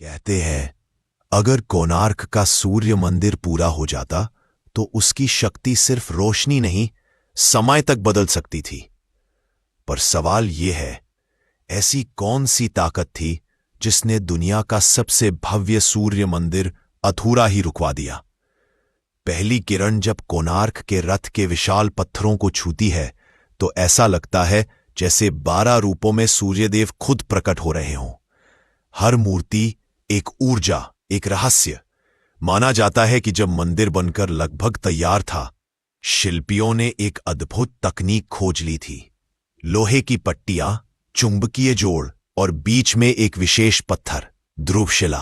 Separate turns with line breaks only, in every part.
कहते हैं अगर कोणार्क का सूर्य मंदिर पूरा हो जाता तो उसकी शक्ति सिर्फ रोशनी नहीं, समय तक बदल सकती थी। पर सवाल यह है, ऐसी कौन सी ताकत थी जिसने दुनिया का सबसे भव्य सूर्य मंदिर अधूरा ही रुकवा दिया? पहली किरण जब कोणार्क के रथ के विशाल पत्थरों को छूती है तो ऐसा लगता है जैसे 12 रूपों में सूर्यदेव खुद प्रकट हो रहे हों। हर मूर्ति एक ऊर्जा, एक रहस्य। माना जाता है कि जब मंदिर बनकर लगभग तैयार था, शिल्पियों ने एक अद्भुत तकनीक खोज ली थी। लोहे की पट्टियां, चुंबकीय जोड़ और बीच में एक विशेष पत्थर, ध्रुवशिला।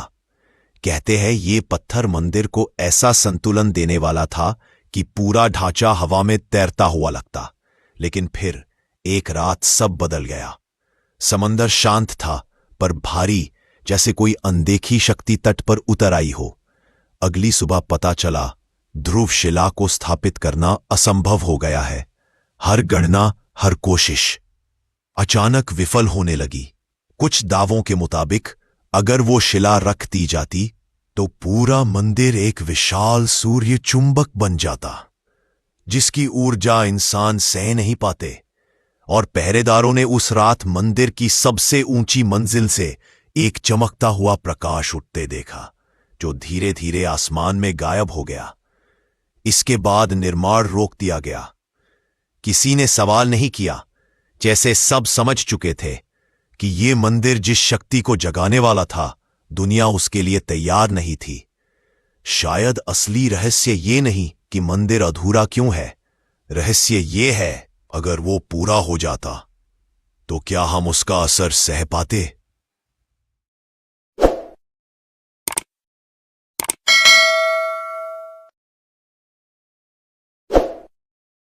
कहते हैं ये पत्थर मंदिर को ऐसा संतुलन देने वाला था कि पूरा ढांचा हवा में तैरता हुआ लगता। लेकिन फिर एक रात सब बदल गया। समंदर शांत था पर भारी, जैसे कोई अनदेखी शक्ति तट पर उतर आई हो। अगली सुबह पता चला ध्रुवशिला को स्थापित करना असंभव हो गया है। हर गणना, हर कोशिश अचानक विफल होने लगी। कुछ दावों के मुताबिक अगर वो शिला रख दी जाती तो पूरा मंदिर एक विशाल सूर्य चुंबक बन जाता, जिसकी ऊर्जा इंसान सह नहीं पाते। और पहरेदारों ने उस रात मंदिर की सबसे ऊंची मंजिल से एक चमकता हुआ प्रकाश उठते देखा, जो धीरे धीरे आसमान में गायब हो गया। इसके बाद निर्माण रोक दिया गया। किसी ने सवाल नहीं किया, जैसे सब समझ चुके थे कि ये मंदिर जिस शक्ति को जगाने वाला था, दुनिया उसके लिए तैयार नहीं थी। शायद असली रहस्य ये नहीं कि मंदिर अधूरा क्यों है। रहस्य ये है, अगर वो पूरा हो जाता तो क्या हम उसका असर सह पाते?